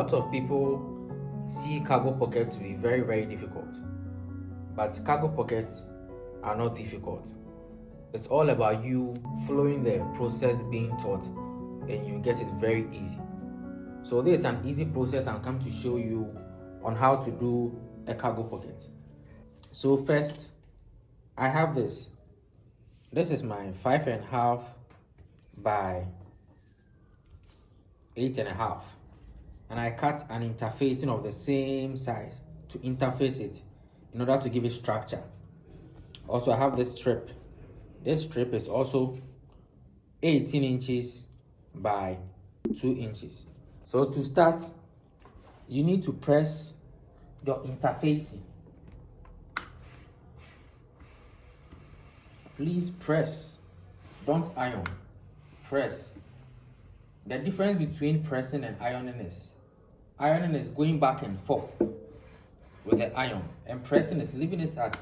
lot of people see cargo pockets to be very, very difficult, but cargo pockets are not difficult. It's all about you following the process being taught, and you get it very easy. So this is an easy process I'm come to show you on how to do a cargo pocket. So first, I have this. This is my 5.5 by 8.5, and I cut an interfacing of the same size to interface it in order to give it structure. Also, I have this strip. This strip is also 18 inches by 2 inches. So to start, you need to press your interfacing. Please press, don't iron, press. The difference between pressing and ironing is going back and forth with the iron, and pressing is leaving it at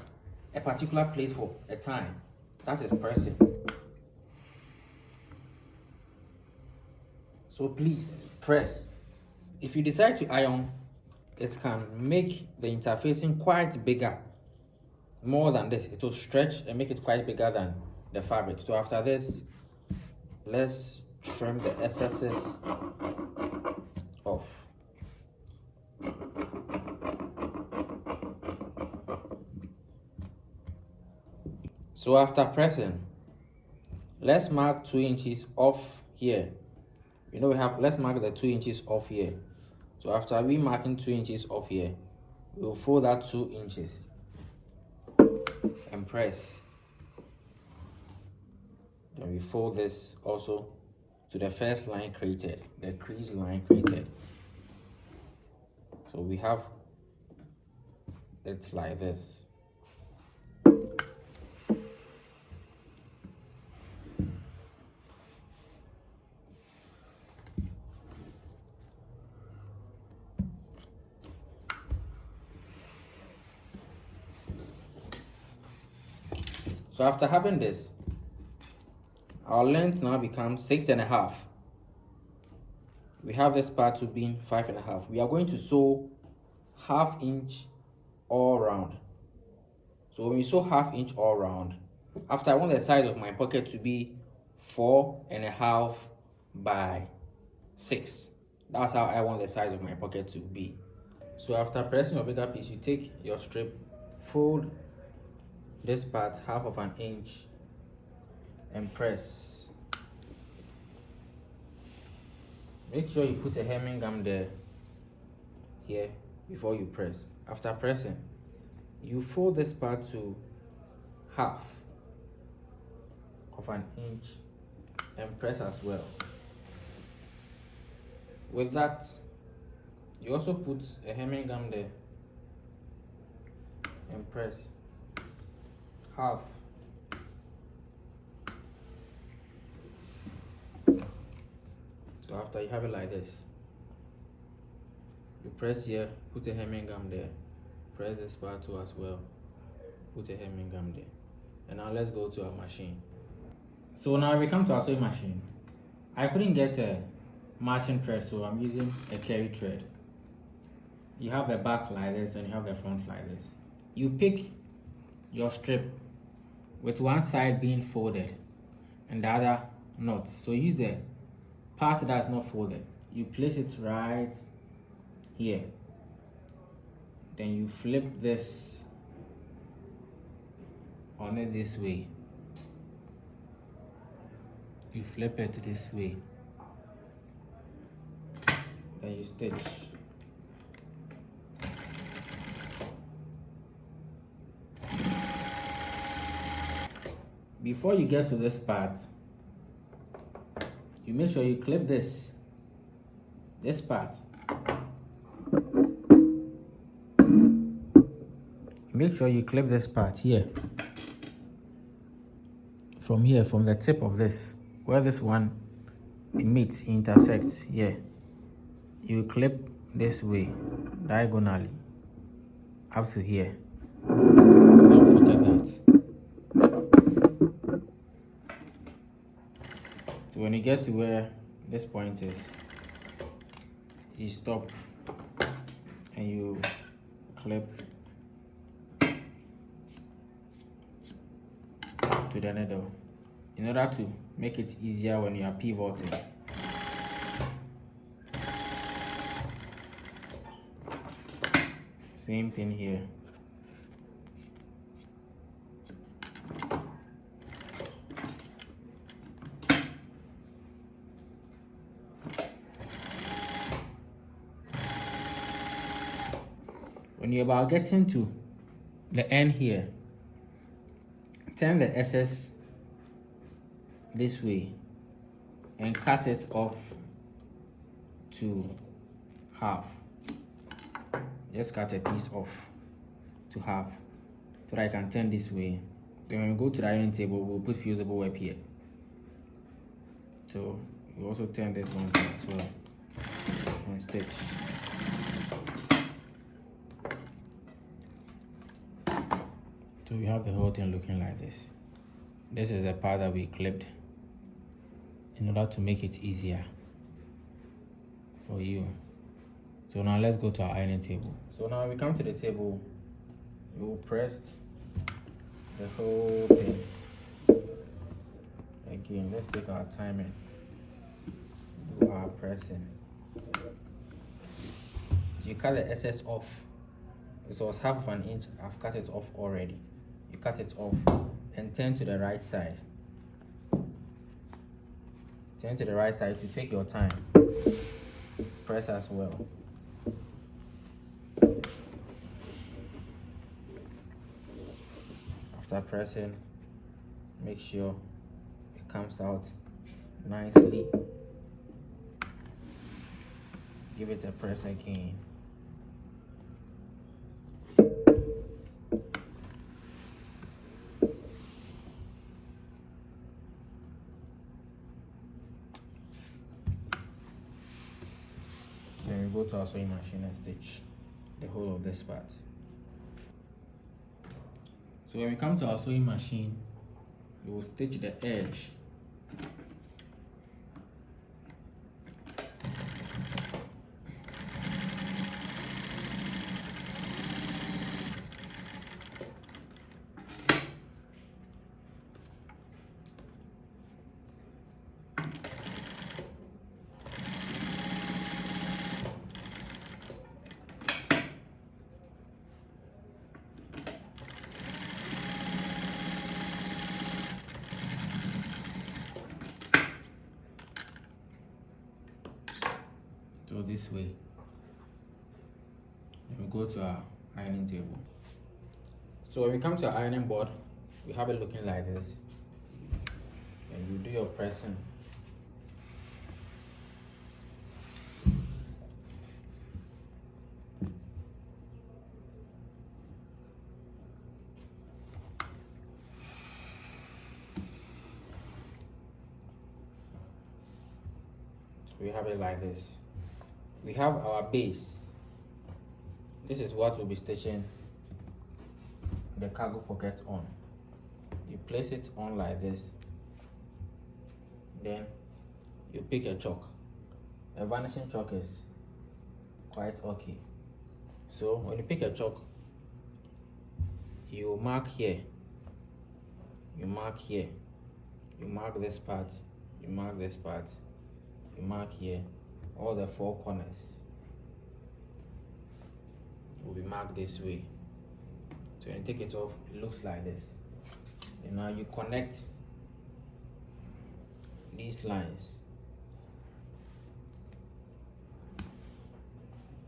a particular place for a time. That is pressing. So please press. If you decide to iron, it can make the interfacing quite bigger. More than this, it will stretch and make it quite bigger than the fabric. So after this, let's trim the excesses off. So after pressing, let's mark 2 inches off here. Let's mark the 2 inches off here. So after we marking 2 inches off here, we'll fold that 2 inches and press. Then we fold this also to the first line created, the crease line created. So we have it like this. So after having this, our length now becomes 6.5. We have this part to be 5.5. We are going to sew 1/2 inch all round. So when we sew 1/2 inch all round, after I want the size of my pocket to be 4.5 by 6. That's how I want the size of my pocket to be. So after pressing your bigger piece, you take your strip, fold this part 1/2 inch and press. Make sure you put a hemming gum there, here, before you press. After pressing, you fold this part to 1/2 inch and press as well. With that, you also put a hemming gum there and press 1/2. So after you have it like this, you press here, put a hemming gum there, press this part too as well, put a hemming gum there. And now let's go to our machine. So now we come to our sewing machine. I couldn't get a matching thread, so I'm using a carry thread. You have the back like this and you have the front like this. You pick your strip with one side being folded and the other not. So use the part that's not folded. You place it right here. Then you flip this on it this way. You flip it this way. Then you stitch. Before you get to this part, you make sure you clip this part. Make sure you clip this part here. From here, from the tip of this, where this one meets, intersects here. You clip this way, diagonally, up to here. Don't forget that. So when you get to where this point is, you stop and you clip to the needle in order to make it easier when you are pivoting. Same thing here. When you're about getting to the end here, turn the excess this way and cut it off to half. Just cut a piece off to half so that I can turn this way. Then when we go to the ironing table, we'll put fusible web here. So we also turn this one as well and stitch. So we have the whole thing looking like this. This is the part that we clipped in order to make it easier for you. So now let's go to our ironing table. So now we come to the table, we will press the whole thing. Again, let's take our time and do our pressing. So you cut the excess off. It was half of an inch. I've cut it off already. You cut it off and turn to the right side. Turn to the right side to take your time. Press as well. After pressing, make sure it comes out nicely. Give it a press again. Then we go to our sewing machine and stitch the whole of this part. So when we come to our sewing machine, we will stitch the edge. So this way. Then we go to our ironing table. So when we come to our ironing board, we have it looking like this. And you do your pressing. So we have it like this. We have our base. This is what we'll be stitching the cargo pocket on. You place it on like this. Then you pick a chalk. A vanishing chalk is quite okay. So when you pick a chalk, you mark here. You mark here. You mark this part. You mark this part. You mark here. All the four corners will be marked this way. So when you take it off, it looks like this. And now you connect these lines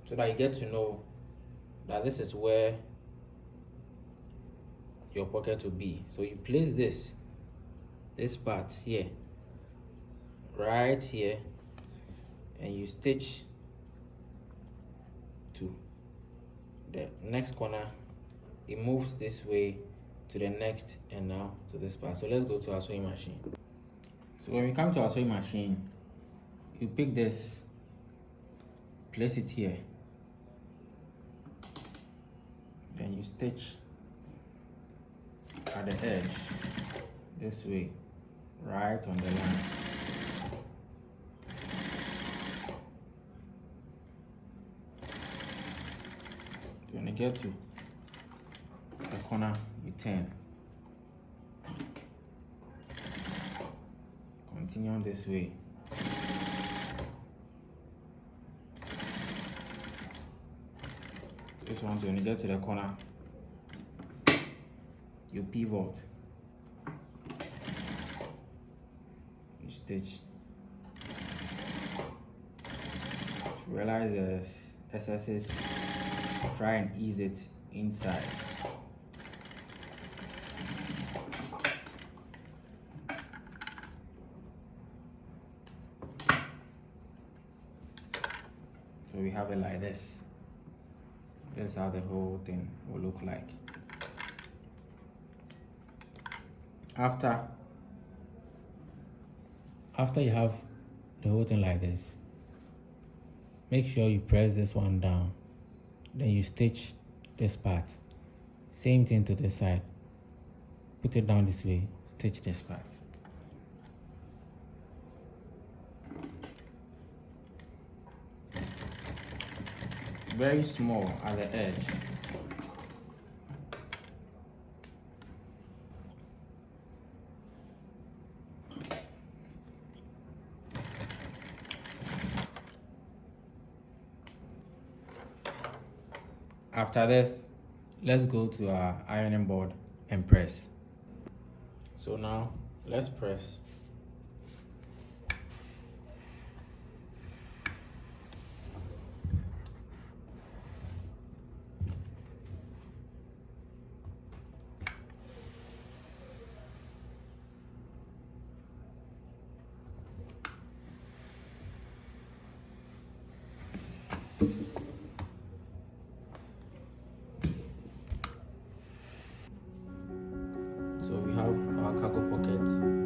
so that you get to know that this is where your pocket will be. So you place this part here, right here, and you stitch to the next corner. It moves this way to the next and now to this part. So let's go to our sewing machine. So when we come to our sewing machine, you pick this, place it here, then you stitch at the edge this way, right on the line. get to the corner, you turn. Continue on this way. This one, when you get to the corner, you pivot, you stitch. Realize there's excesses, try and ease it inside. So we have it like this. This is how the whole thing will look like. After you have the whole thing like this, make sure you press this one down, then you stitch this part. Same thing to this side. Put it down this way, stitch this part. Very small at the edge. After this, let's go to our ironing board and press. So now, let's press. So we have our cargo pocket